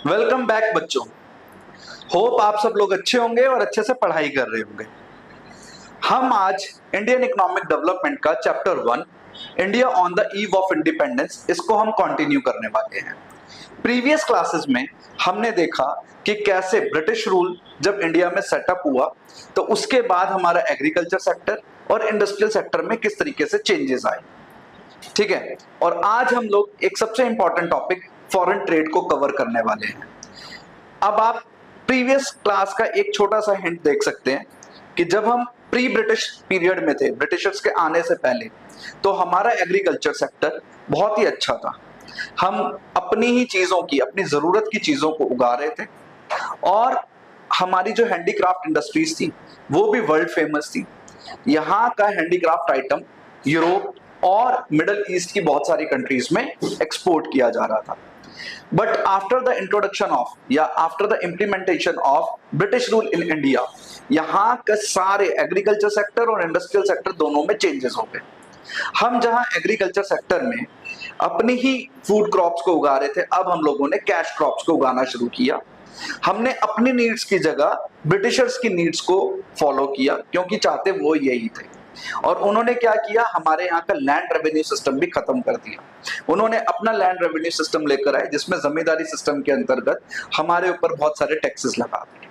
Welcome back बच्चों। Hope आप सब लोग अच्छे होंगे और अच्छे से पढ़ाई कर रहे होंगे। हम आज इंडियन इकोनॉमिक डेवलपमेंट का chapter 1 India on the eve of independence इसको हम कंटिन्यू करने वाले हैं। प्रीवियस क्लासेस में हमने देखा कि कैसे ब्रिटिश रूल जब इंडिया में सेटअप हुआ तो उसके बाद हमारा एग्रीकल्चर सेक्टर और इंडस्ट्रियल सेक्टर में किस तरीके से चेंजेस आए। ठीक है, और आज हम लोग एक सबसे इंपॉर्टेंट टॉपिक फॉरेन ट्रेड को कवर करने वाले हैं। अब आप प्रीवियस क्लास का एक छोटा सा हिंट देख सकते हैं कि जब हम प्री ब्रिटिश पीरियड में थे, ब्रिटिशर्स के आने से पहले, तो हमारा एग्रीकल्चर सेक्टर बहुत ही अच्छा था। हम अपनी ही चीजों की, अपनी जरूरत की चीजों को उगा रहे थे और हमारी जो हैंडीक्राफ्ट इंडस्ट्रीज थी वो भी वर्ल्ड फेमस थी। यहाँ का हैंडीक्राफ्ट आइटम यूरोप और मिडल ईस्ट की बहुत सारी कंट्रीज में एक्सपोर्ट किया जा रहा था। But after the introduction of या after the implementation of British rule in India, यहाँ के सारे एग्रीकल्चर सेक्टर और इंडस्ट्रियल सेक्टर दोनों में चेंजेस हो गए। हम जहां एग्रीकल्चर सेक्टर में अपनी ही फूड क्रॉप्स को उगा रहे थे, अब हम लोगों ने कैश क्रॉप्स को उगाना शुरू किया। हमने अपनी नीड्स की जगह ब्रिटिशर्स की नीड्स को फॉलो किया क्योंकि चाहते वो यही थे। और उन्होंने क्या किया, हमारे यहाँ का लैंड रेवेन्यू सिस्टम भी खत्म कर दिया। उन्होंने अपना लैंड रेवेन्यू सिस्टम लेकर आए जिसमें जमींदारी सिस्टम के अंतर्गत हमारे ऊपर बहुत सारे टैक्सेस लगा दिए।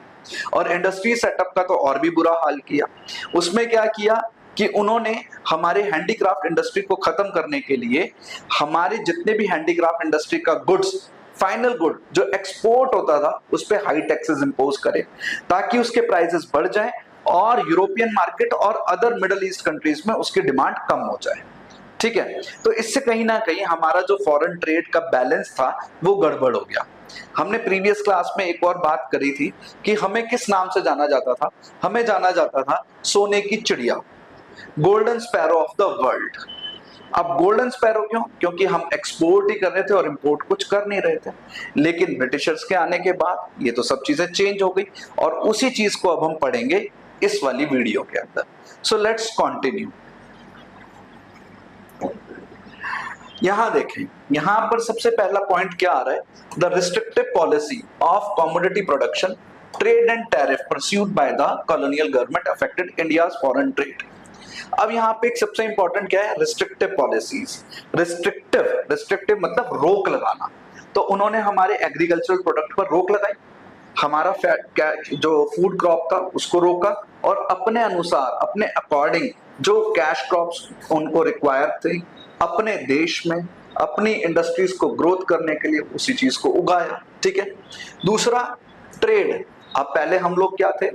और इंडस्ट्री सेटअप का तो और भी बुरा हाल किया। उसमें क्या किया कि उन्होंने हमारे हैंडीक्राफ्ट इंडस्ट्री को खत्म करने के लिए हमारे जितने भी हैंडीक्राफ्ट इंडस्ट्री का गुड्स, फाइनल गुड जो एक्सपोर्ट होता था, उस पर हाई टैक्सेस इंपोज करे ताकि उसके प्राइसेस बढ़ जाएं और यूरोपियन मार्केट और अदर मिडल ईस्ट कंट्रीज में उसकी डिमांड कम हो जाए। ठीक है, तो इससे कहीं ना कहीं हमारा जो फॉरेन ट्रेड का बैलेंस था वो गड़बड़ हो गया। हमने प्रीवियस क्लास में एक और बात करी थी कि हमें किस नाम से जाना जाता था। हमें जाना जाता था सोने की चिड़िया, golden sparrow of the world. अब गोल्डन स्पैरो क्यों? क्योंकि हम एक्सपोर्ट ही कर रहे थे और इंपोर्ट कुछ कर नहीं रहे थे। लेकिन ब्रिटिशर्स के आने के बाद ये तो सब चीजें चेंज हो गई और उसी चीज को अब हम पढ़ेंगे इस वाली वीडियो के अंदर। So let's continue. यहां देखें, यहां पर सबसे पहला पॉइंट क्या आ रहा है, the restrictive policy of commodity production, trade and tariff pursued by the colonial government affected India's foreign trade. अब यहाँ पे एक सबसे इंपॉर्टेंट क्या है, रिस्ट्रिक्टिव पॉलिसीज। रिस्ट्रिक्टिव मतलब रोक लगाना। तो उन्होंने हमारे एग्रीकल्चरल प्रोडक्ट पर रोक लगाई, हमारा जो फूड क्रॉप था उसको रोका और अपने अनुसार, अपने अकॉर्डिंग जो कैश क्रॉप्स उनको रिक्वायर थे अपने देश में अपनी इंडस्ट्रीज को ग्रोथ करने के लिए उसी चीज को उगाया। ठीक है, दूसरा ट्रेड। अब पहले हम लोग क्या थे,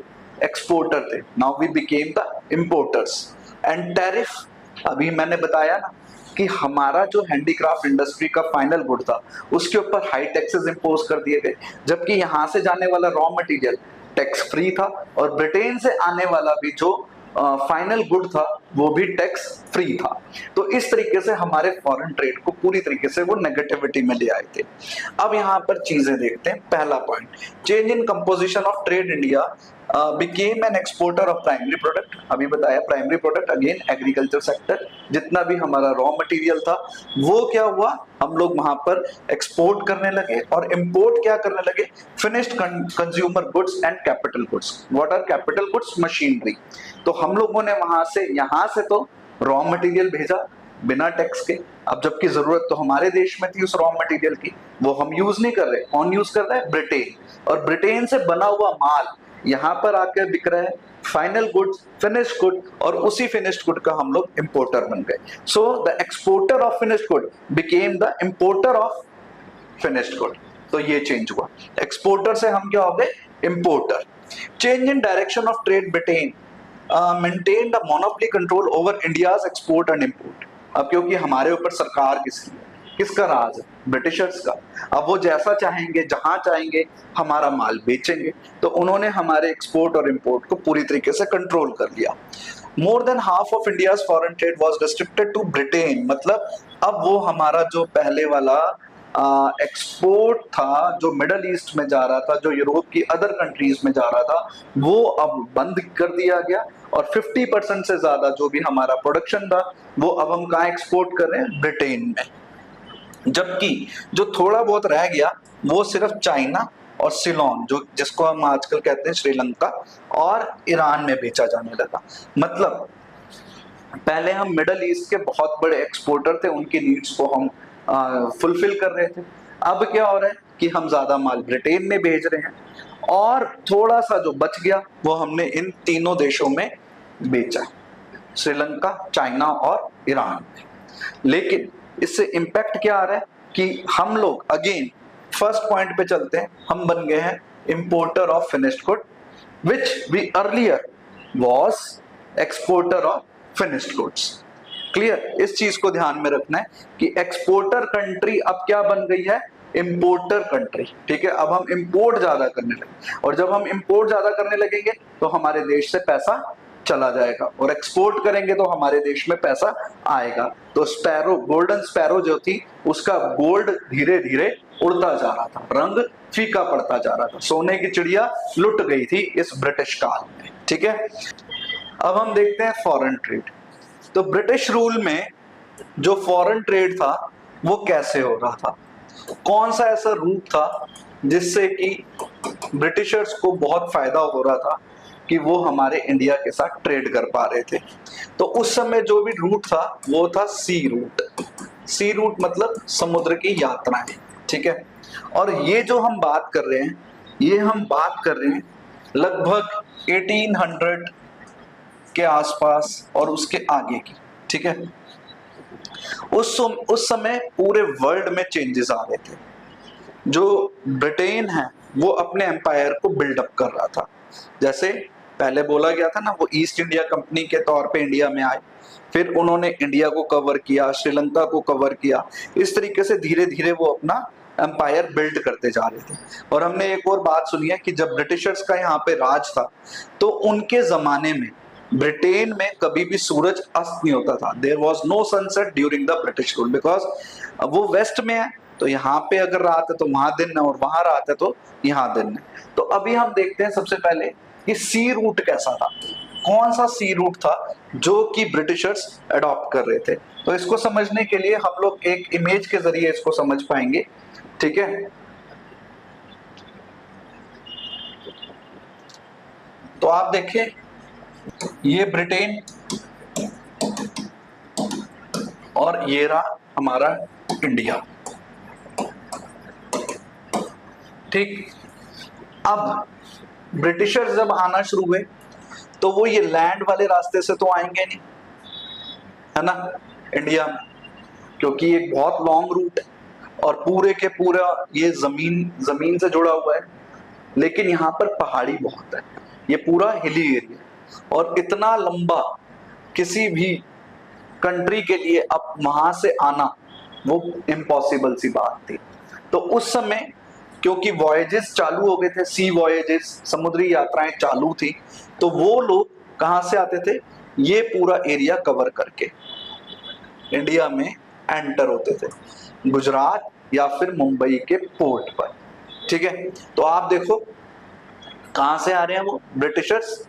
एक्सपोर्टर थे, now we became the importers. And tariff, अभी मैंने बताया ना कि हमारा जो हैंडीक्राफ्ट इंडस्ट्री का फाइनल गुड था उसके ऊपर हाई टैक्सेस इंपोज कर दिए गए, जबकि यहां से जाने वाला रॉ मटेरियल टैक्स फ्री था और ब्रिटेन से आने वाला भी जो फाइनल गुड था वो भी टैक्स फ्री था। तो इस तरीके से हमारे फॉरेन ट्रेड को पूरी तरीके से वो नेगेटिविटी में ले आए थे। अब यहाँ पर चीजें देखते हैं। पहला point, change in composition of trade, India became an exporter of primary product. अभी बताया primary product again agriculture sector, जितना भी हमारा रॉ मटेरियल था वो क्या हुआ, हम लोग वहां पर एक्सपोर्ट करने लगे और इंपोर्ट क्या करने लगे, finished consumer goods and capital goods. What are capital goods? Machinery. तो हम लोगों ने वहां से, यहां से तो रॉ मटेरियल भेजा बिना टैक्स के। अब जबकि जरूरत तो हमारे देश में थी उस रॉ मटेरियल की, वो हम यूज नहीं कर रहे। कौन यूज कर रहा है? ब्रिटेन। और ब्रिटेन से बना हुआ माल यहाँ पर आकर बिक रहा है, फाइनल गुड्स, फिनिश्ड गुड, और उसी फिनिश्ड गुड का हम लोग इंपोर्टर बन गए। So the exporter of finished good became the importer of finished good. तो ये चेंज हुआ, एक्सपोर्टर से हम क्या हो गए, importer. Change in direction of trade, Britain maintain the monopoly control over India's export and import. अब क्योंकि हमारे ऊपर सरकार किसकी है, किसका राज है? ब्रिटिशर्स का। अब वो जैसा चाहेंगे, जहां चाहेंगे हमारा माल बेचेंगे। तो उन्होंने हमारे एक्सपोर्ट और इंपोर्ट को पूरी तरीके से कंट्रोल कर लिया। More than half of India's foreign trade was restricted to Britain. मतलब अब वो हमारा जो पहले वाला एक्सपोर्ट था जो मिडल ईस्ट में जा रहा था, जो यूरोप की अदर कंट्रीज में जा रहा था, वो अब बंद कर दिया गया और 50% से ज्यादा जो भी हमारा प्रोडक्शन था वो अब हम कहाँ एक्सपोर्ट कर रहे हैं, ब्रिटेन में। जबकि जो थोड़ा बहुत रह गया वो सिर्फ चाइना और सिलोन, जो जिसको हम आजकल कहते हैं श्रीलंका, और ईरान में बेचा जाने लगा। मतलब पहले हम मिडल ईस्ट के बहुत बड़े एक्सपोर्टर थे, उनकी नीड्स को हम फुलफिल कर रहे थे। अब क्या हो रहा है कि हम ज्यादा माल ब्रिटेन में भेज रहे हैं, और थोड़ा सा जो बच गया वो हमने इन तीनों देशों में बेचा, श्रीलंका, चाइना और ईरान। लेकिन इससे इम्पैक्ट क्या आ रहा है कि हम लोग अगेन फर्स्ट पॉइंट पे चलते हैं, हम बन गए हैं importer of finished good, which we earlier was exporter of finished goods. Clear? इस चीज को ध्यान में रखना है कि एक्सपोर्टर कंट्री अब क्या बन गई है, इंपोर्टर कंट्री। ठीक है, अब हम इंपोर्ट ज्यादा करने लगे, और जब हम इंपोर्ट ज्यादा करने लगेंगे तो हमारे देश से पैसा चला जाएगा, और एक्सपोर्ट करेंगे तो हमारे देश में पैसा आएगा। तो स्पैरो, गोल्डन स्पैरो जो थी, उसका गोल्ड धीरे धीरे उड़ता जा रहा था, रंग फीका पड़ता जा रहा था, सोने की चिड़िया लुट गई थी इस ब्रिटिश काल में। ठीक है, अब हम देखते हैं फॉरेन ट्रेड। तो ब्रिटिश रूल में जो फॉरेन ट्रेड था वो कैसे हो रहा था, कौन सा ऐसा रूट था जिससे कि ब्रिटिशर्स को बहुत फायदा हो रहा था कि वो हमारे इंडिया के साथ ट्रेड कर पा रहे थे। तो उस समय जो भी रूट था वो था सी रूट। सी रूट मतलब समुद्र की यात्राएं। ठीक है, और ये जो हम बात कर रहे हैं, ये हम बात कर रहे हैं लगभग 1800 के आसपास और उसके आगे की। ठीक है, उस समय पूरे वर्ल्ड में चेंजेस आ रहे थे। जो ब्रिटेन है वो अपने एम्पायर को बिल्डअप कर रहा था, जैसे पहले बोला गया था ना, वो ईस्ट इंडिया कंपनी के तौर पे इंडिया में आए, फिर उन्होंने इंडिया को कवर किया, श्रीलंका को कवर किया। इस तरीके से धीरे धीरे वो अपना एम्पायर बिल्ड करते जा रहे थे। और हमने एक और बात सुनी है कि जब ब्रिटिशर्स का यहाँ पे राज था तो उनके जमाने में ब्रिटेन में कभी भी सूरज अस्त नहीं होता था। There was no sunset during the British rule, because वो वेस्ट में है, तो यहाँ पे अगर रात है तो वहां दिन है, और वहां रात है तो यहाँ दिन है। तो अभी हम देखते हैं सबसे पहले कि सी रूट कैसा था, कौन सा सी रूट था जो कि ब्रिटिशर्स अडॉप्ट कर रहे थे। तो इसको समझने के लिए हम लोग एक इमेज के जरिए इसको समझ पाएंगे। ठीक है, तो आप देखिए, ये ब्रिटेन और ये रहा हमारा इंडिया। ठीक, अब ब्रिटिशर्स जब आना शुरू हुए तो वो ये लैंड वाले रास्ते से तो आएंगे नहीं, है ना, इंडिया में, क्योंकि ये बहुत लॉन्ग रूट है और पूरे के पूरा ये जमीन से जुड़ा हुआ है। लेकिन यहाँ पर पहाड़ी बहुत है, ये पूरा हिली एरिया, और इतना लंबा किसी भी कंट्री के लिए अब वहां से आना वो इम्पॉसिबल सी बात थी। तो उस समय क्योंकि वॉयजेस चालू हो गए थे, सी वॉयजेस, समुद्री यात्राएं चालू थी, तो वो लोग कहां से आते थे, ये पूरा एरिया कवर करके इंडिया में एंटर होते थे, गुजरात या फिर मुंबई के पोर्ट पर। ठीक है, तो आप देखो कहां से आ रहे हैं वो ब्रिटिशर्स,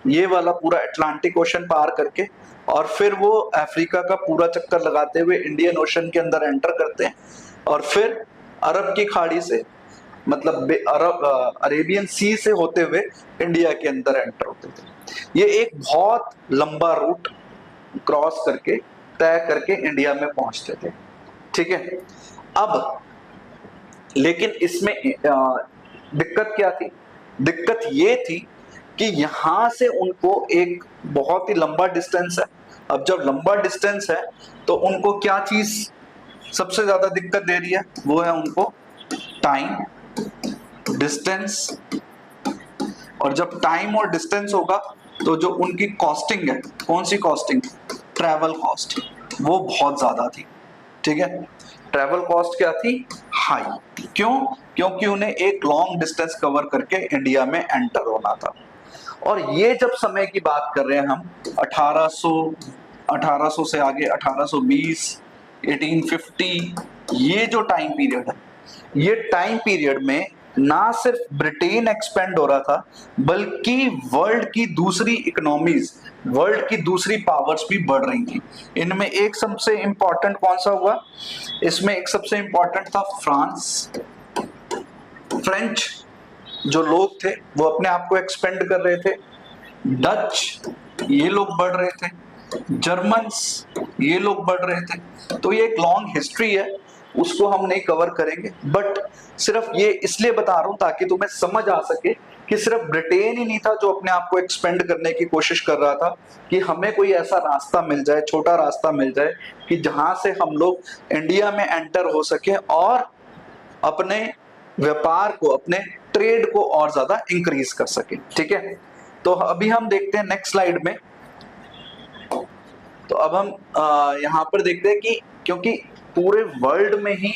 ये वाला पूरा अटलांटिक ओशन पार करके, और फिर वो अफ्रीका का पूरा चक्कर लगाते हुए इंडियन ओशन के अंदर एंटर करते हैं, और फिर अरब की खाड़ी से, मतलब अरेबियन सी से होते हुए इंडिया के अंदर एंटर होते थे। ये एक बहुत लंबा रूट क्रॉस करके, तय करके इंडिया में पहुंचते थे। ठीक है, अब लेकिन इसमें दिक्कत क्या थी, दिक्कत ये थी कि यहां से उनको एक बहुत ही लंबा डिस्टेंस है। अब जब लंबा डिस्टेंस है तो उनको क्या चीज सबसे ज्यादा दिक्कत दे रही है, वो है उनको टाइम, डिस्टेंस। और जब टाइम और डिस्टेंस होगा तो जो उनकी कॉस्टिंग है, कौन सी कॉस्टिंग, ट्रैवल कॉस्ट, वो बहुत ज्यादा थी। ठीक है, ट्रैवल कॉस्ट क्या थी, हाई। क्यों, क्योंकि उन्हें एक लॉन्ग डिस्टेंस कवर करके इंडिया में एंटर होना था। और ये जब समय की बात कर रहे हैं हम 1800 से आगे 1820, 1850, ये जो टाइम पीरियड है, ये टाइम पीरियड में ना सिर्फ ब्रिटेन एक्सपेंड हो रहा था, बल्कि वर्ल्ड की दूसरी इकोनॉमीज, वर्ल्ड की दूसरी पावर्स भी बढ़ रही थी। इनमें एक सबसे इंपॉर्टेंट कौन सा हुआ, इसमें एक सबसे इंपॉर्टेंट था फ्रांस, फ्रेंच जो लोग थे वो अपने आप को एक्सपेंड कर रहे थे, डच ये लोग बढ़ रहे थे, जर्मन्स ये लोग बढ़ रहे थे। तो ये एक लॉन्ग हिस्ट्री है, उसको हम नहीं कवर करेंगे, बट सिर्फ ये इसलिए बता रहा हूं ताकि तुम्हें समझ आ सके कि सिर्फ ब्रिटेन ही नहीं था जो अपने आप को एक्सपेंड करने की कोशिश कर रहा था, कि हमें कोई ऐसा रास्ता मिल जाए, छोटा रास्ता मिल जाए कि जहां से हम लोग इंडिया में एंटर हो सके और अपने व्यापार को, अपने ट्रेड को और ज्यादा इंक्रीज कर सके। ठीक है, तो अभी हम देखते हैं नेक्स्ट स्लाइड में। तो अब हम यहाँ पर देखते हैं कि क्योंकि पूरे वर्ल्ड में ही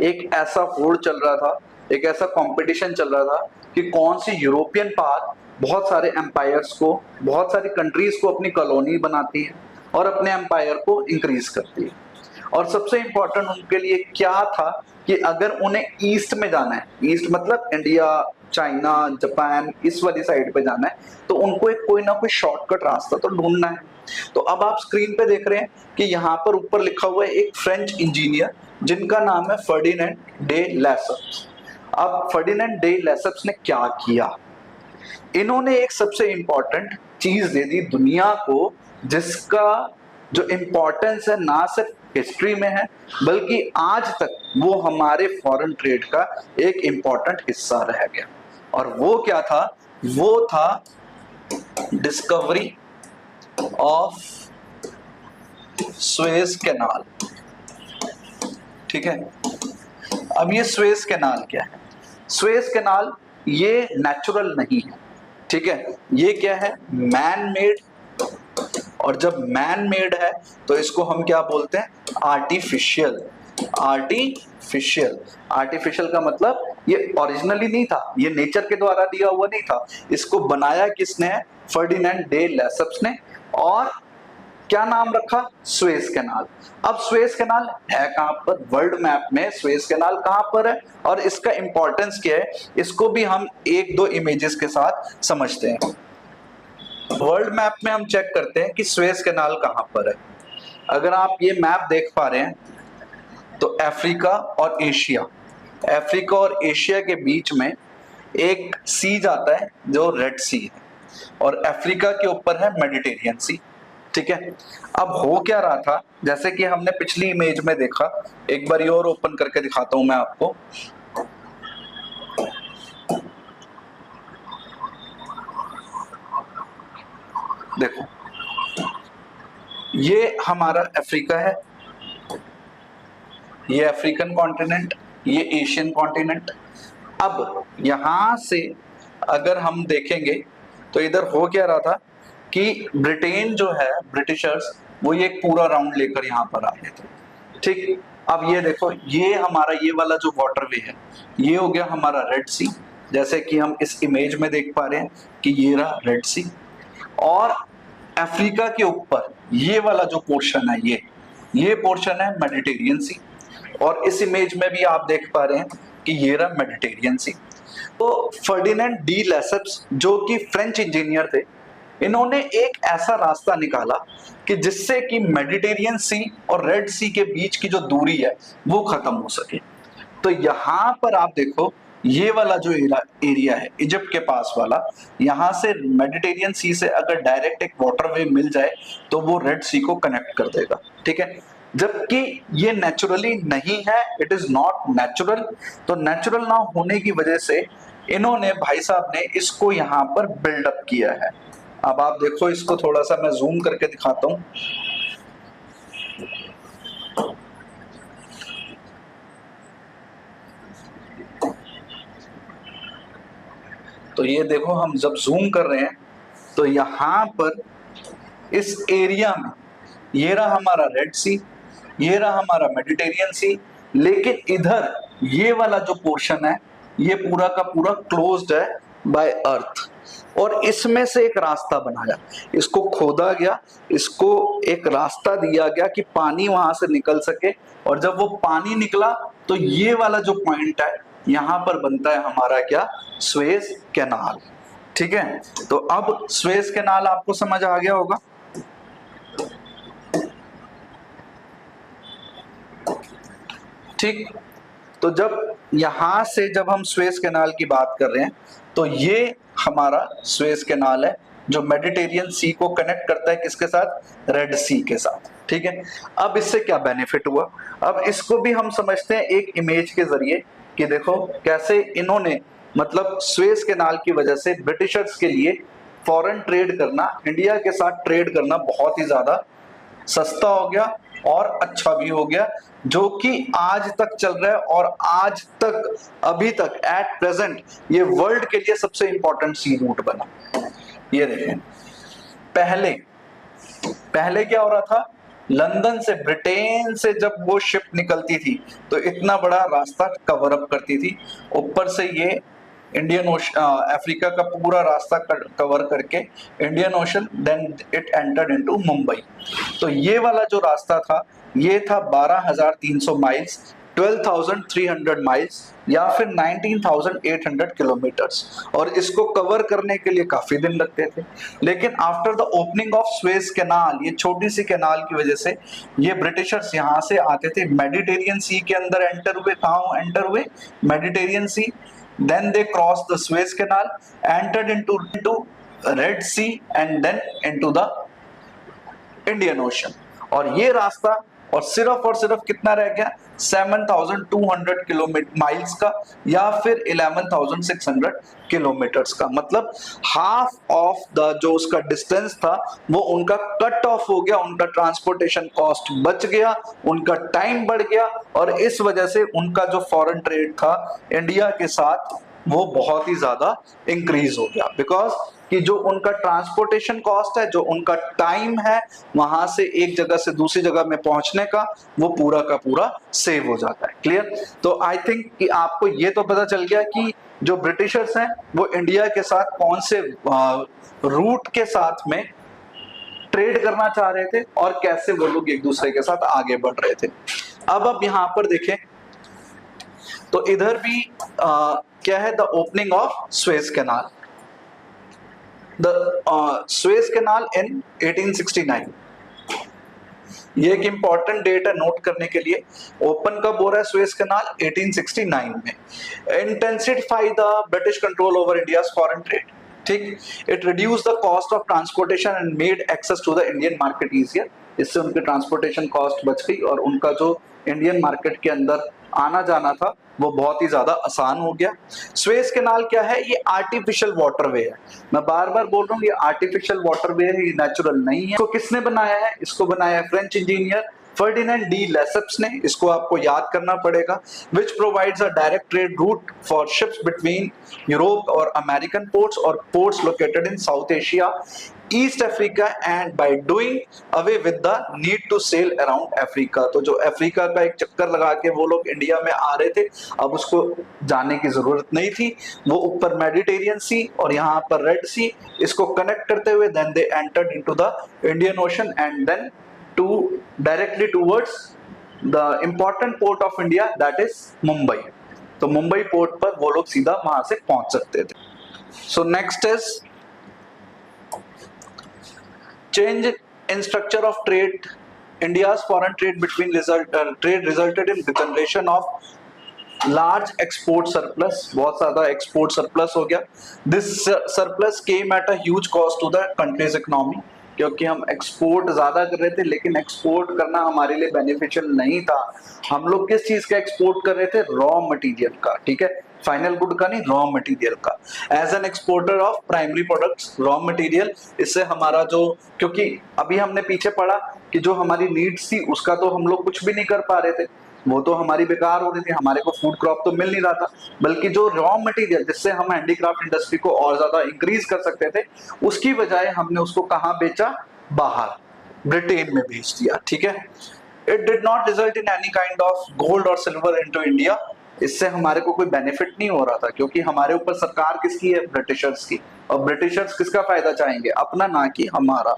एक ऐसा होड़ चल रहा था, एक ऐसा कंपटीशन चल रहा था कि कौन सी यूरोपियन पावर बहुत सारे एम्पायर्स को, बहुत सारी कंट्रीज को अपनी कॉलोनी बनाती है और अपने एम्पायर को इंक्रीज करती है। और सबसे इंपॉर्टेंट उनके लिए क्या था कि अगर उन्हें ईस्ट में जाना है, ईस्ट मतलब इंडिया, चाइना, जापान, इस वाली साइड पे जाना है, तो उनको एक कोई ना कोई शॉर्टकट रास्ता तो ढूंढना है। तो अब आप स्क्रीन पे देख रहे हैं कि यहाँ पर ऊपर लिखा हुआ है एक फ्रेंच इंजीनियर जिनका नाम है फर्डिनेंड डे लेसप्स। अब फर्डिनेंड डे लेसप्स ने क्या किया, इन्होंने एक सबसे इंपॉर्टेंट चीज दे दी दुनिया को, जिसका जो इंपॉर्टेंस है ना सिर्फ हिस्ट्री में है बल्कि आज तक वो हमारे फॉरेन ट्रेड का एक इंपॉर्टेंट हिस्सा रह गया। और वो क्या था, वो था डिस्कवरी ऑफ सुएज कैनाल। ठीक है, अब ये सुएज कैनाल क्या है? सुएज कैनाल ये नेचुरल नहीं है, ठीक है, ये क्या है, मैन मेड। और जब मैन मेड है तो इसको हम क्या बोलते हैं, आर्टिफिशियल। आर्टिफिशियल, आर्टिफिशियल का मतलब ये ओरिजिनली नहीं था, ये नेचर के द्वारा दिया हुआ नहीं था, इसको बनाया किसने है, फर्डिनेंड डे लेसप्स ने। और क्या नाम रखा, सुएज कैनाल। अब सुएज कैनाल है कहां पर, वर्ल्ड मैप में सुएज कैनाल कहां पर है और इसका इंपॉर्टेंस क्या है, इसको भी हम एक दो इमेजेस के साथ समझते हैं। वर्ल्ड मैप में हम चेक करते हैं कि सुएज कैनाल कहां पर है। अगर आप ये मैप देख पा रहे हैं तो अफ्रीका और एशिया, अफ्रीका और एशिया के बीच में एक सी जाता है जो रेड सी है, और अफ्रीका के ऊपर है मेडिटेरियन सी। ठीक है, अब हो क्या रहा था, जैसे कि हमने पिछली इमेज में देखा, एक बार और ओपन करके दिखाता हूं मैं आपको। देखो, ये हमारा अफ्रीका है, ये अफ्रीकन कॉन्टिनेंट, ये एशियन कॉन्टिनेंट। अब यहां से अगर हम देखेंगे तो इधर हो क्या रहा था कि ब्रिटेन जो है, ब्रिटिशर्स, वो ये एक पूरा राउंड लेकर यहाँ पर आ गए थे। ठीक, अब ये देखो, ये हमारा ये वाला जो वाटरवे है, ये हो गया हमारा रेड सी, जैसे कि हम इस इमेज में देख पा रहे हैं कि ये रहा रेड सी। और अफ्रीका के ऊपर ये वाला जो पोर्शन है, ये पोर्शन है मेडिटेरियन सी, और इस इमेज में भी आप देख पा रहे हैं कि ये रहा मेडिटेरियन सी। तो फर्डिनेंड डी लेसप्स जो कि फ्रेंच इंजीनियर थे, इन्होंने एक ऐसा रास्ता निकाला कि जिससे कि मेडिटेरियन सी और रेड सी के बीच की जो दूरी है वो खत्म हो सके। तो यहां पर आप देखो, ये वाला जो एरिया है इजिप्ट के पास वाला, यहां से मेडिटेरियन सी से अगर डायरेक्ट एक वाटरवे मिल जाए तो वो रेड सी को कनेक्ट कर देगा। ठीक है, जबकि ये नेचुरली नहीं है, इट इज नॉट नेचुरल। तो नेचुरल ना होने की वजह से इन्होंने, भाई साहब ने इसको यहाँ पर बिल्डअप किया है। अब आप देखो, इसको थोड़ा सा मैं जूम करके दिखाता हूं। तो ये देखो, हम जब जूम कर रहे हैं तो यहां पर इस एरिया में ये रहा हमारा रेड सी, ये रहा हमारा मेडिटेरियन सी, लेकिन इधर ये वाला जो पोर्शन है ये पूरा का पूरा क्लोज्ड है बाय अर्थ। और इसमें से एक रास्ता बनाया, इसको खोदा गया, इसको एक रास्ता दिया गया कि पानी वहां से निकल सके। और जब वो पानी निकला तो ये वाला जो पॉइंट है यहां पर बनता है हमारा क्या, सुएज कैनाल। ठीक है, तो अब सुएज कैनाल आपको समझ आ गया होगा। ठीक, तो जब यहां से जब हम स्वेज कैनाल की बात कर रहे हैं तो ये हमारा स्वेज कैनाल है जो मेडिटेरियन सी को कनेक्ट करता है किसके साथ, रेड सी के साथ, ठीक है। अब इससे क्या बेनिफिट हुआ, अब इसको भी हम समझते हैं एक इमेज के जरिए कि देखो कैसे इन्होंने मतलब स्वेज कैनाल की वजह से ब्रिटिशर्स के लिए फॉरेन ट्रेड करना, इंडिया के साथ ट्रेड करना बहुत ही ज्यादा सस्ता हो गया और अच्छा भी हो गया, जो कि आज तक चल रहा है और आज तक अभी तक एट प्रेजेंट ये वर्ल्ड के लिए सबसे इंपॉर्टेंट सी रूट बना। ये देखें, पहले पहले क्या हो रहा था, लंदन से ब्रिटेन से जब वो शिप निकलती थी तो इतना बड़ा रास्ता कवर अप करती थी, ऊपर से ये इंडियन ओशन अफ्रीका का पूरा रास्ता कवर करके Indian Ocean, then it entered into Mumbai. तो ये वाला जो रास्ता था ये था 12,300 माइल्स, 12,300 माइल्स या फिर 19,800 किलोमीटर्स, और इसको कवर करने के लिए काफी दिन लगते थे। लेकिन after the opening of Suez canal, ये छोटी सी कैनाल की वजह से ये ब्रिटिशर्स यहाँ से आते थे, मेडिटेरियन सी के अंदर एंटर हुए, कहाँ एंटर हुए, Mediterranean Sea, then they crossed the Suez Canal, entered into Red Sea and then into the Indian Ocean। और ये रास्ता और सिर्फ कितना रह गया, 7,200 किलोमीटर माइल्स का या फिर 11,600 किलोमीटर्स का, मतलब हाफ ऑफ द जो उसका डिस्टेंस था वो उनका कट ऑफ हो गया, उनका ट्रांसपोर्टेशन कॉस्ट बच गया, उनका टाइम बढ़ गया, और इस वजह से उनका जो फॉरेन ट्रेड था इंडिया के साथ वो बहुत ही ज्यादा इंक्रीज हो गया, बिकॉज कि जो उनका ट्रांसपोर्टेशन कॉस्ट है, जो उनका टाइम है वहां से एक जगह से दूसरी जगह में पहुंचने का, वो पूरा का पूरा सेव हो जाता है। क्लियर? तो आई थिंक कि आपको ये तो पता चल गया कि जो ब्रिटिशर्स हैं वो इंडिया के साथ कौन से रूट के साथ में ट्रेड करना चाह रहे थे और कैसे वो लोग एक दूसरे के साथ आगे बढ़ रहे थे। अब यहां पर देखें तो इधर भी क्या है, the opening of Suez canal, the Suez canal in 1869। ये एक इंपॉर्टेंट डेट है नोट करने के लिए। ओपन कब हो रहा है स्वेज कैनाल? 1869 में। Intensify the British control over India's foreign trade, ठीक। It reduce the cost of transportation and made access to the Indian market easier. इससे उनकी ट्रांसपोर्टेशन कॉस्ट बच गई और उनका जो इंडियन मार्केट के अंदर आना जाना था वो बहुत ही ज्यादा आसान हो गया। स्वेज कैनाल क्या है? ये आर्टिफिशियल वाटरवे है। मैं बार बार बोल रहा हूँ ये आर्टिफिशियल वाटरवे है, ये नेचुरल नहीं है। इसको किसने बनाया है? इसको बनाया है French engineer Ferdinand de Lesseps ने। इसको आपको याद करना पड़ेगा। Which provides a direct trade route for ships between Europe और अमेरिकन पोर्ट्स और ports located in South Asia, East Africa, and by doing away with the need to sail around Africa. तो जो अफ्रीका का एक चक्कर लगा के वो लोग इंडिया में आ रहे थे, अब उसको जाने की जरूरत नहीं थी। वो ऊपर मेडिटेरियन सी और यहाँ पर रेड सी, इसको कनेक्ट करते हुए then they entered into the Indian Ocean and then to directly towards the important port of India, that is Mumbai. तो मुंबई पोर्ट पर वो लोग सीधा वहां से पहुंच सकते थे। So next is change in structure of trade. India's foreign trade resulted in the generation of large export surplus. बहुत ज्यादा export surplus हो गया। This surplus came at a huge cost to the country's economy, क्योंकि हम export ज्यादा कर रहे थे, लेकिन एक्सपोर्ट करना हमारे लिए बेनिफिशियल नहीं था। हम लोग किस चीज का एक्सपोर्ट कर रहे थे? रॉ मटेरियल का, ठीक है, फाइनल गुड का नहीं, रॉ मटेरियल का। As an exporter of primary products, raw material, इससे हमारा जो, क्योंकि अभी हमने पीछे पढ़ा कि जो हमारी नीड्स थी उसका तो हम लोग कुछ भी नहीं कर पा रहे थे, वो तो हमारी बेकार हो रही थी, हमारे को फूड क्रॉप तो मिल नहीं रहा था, बल्कि जो रॉ मटेरियल जिससे हम हैंडीक्राफ्ट इंडस्ट्री को और ज्यादा इंक्रीज कर सकते थे, उसकी बजाय हमने उसको कहाँ बेचा? बाहर, ब्रिटेन में भेज दिया, ठीक है। It did not result in any kind of gold और सिल्वर इनटू इंडिया। इससे हमारे को कोई बेनिफिट नहीं हो रहा था, क्योंकि हमारे ऊपर सरकार किसकी है? ब्रिटिशर्स की। और ब्रिटिशर्स किसका फायदा चाहेंगे? अपना, ना कि हमारा।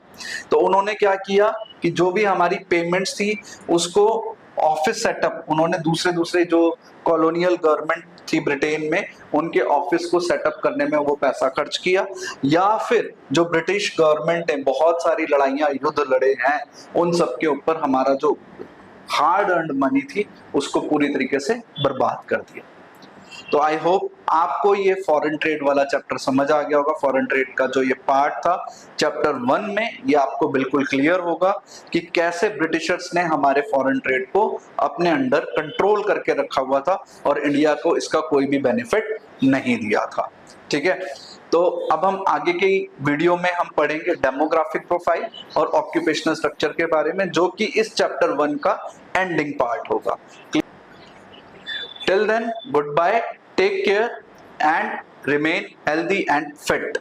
तो उन्होंने क्या किया कि जो भी हमारी पेमेंट्स थी उसको ऑफिस सेटअप, उन्होंने दूसरे जो कॉलोनियल गवर्नमेंट थी ब्रिटेन में, उनके ऑफिस को सेटअप करने में वो पैसा खर्च किया, या फिर जो ब्रिटिश गवर्नमेंट ने बहुत सारी लड़ाइयां, युद्ध लड़े हैं, उन सब के ऊपर हमारा जो हार्ड अर्नड मनी थी उसको पूरी तरीके से बर्बाद कर दिया। तो आई होप आपको ये फॉरेन ट्रेड वाला चैप्टर समझ आ गया होगा। फॉरेन ट्रेड का जो ये पार्ट था चैप्टर 1 में, ये आपको बिल्कुल क्लियर होगा कि कैसे ब्रिटिशर्स ने हमारे फॉरेन ट्रेड को अपने अंडर कंट्रोल करके रखा हुआ था और इंडिया को इसका कोई भी बेनिफिट नहीं दिया था। ठीक है, तो अब हम आगे की वीडियो में हम पढ़ेंगे डेमोग्राफिक प्रोफाइल और ऑक्यूपेशनल स्ट्रक्चर के बारे में, जो कि इस चैप्टर 1 का एंडिंग पार्ट होगा। Till then, goodbye, take care and remain healthy and fit.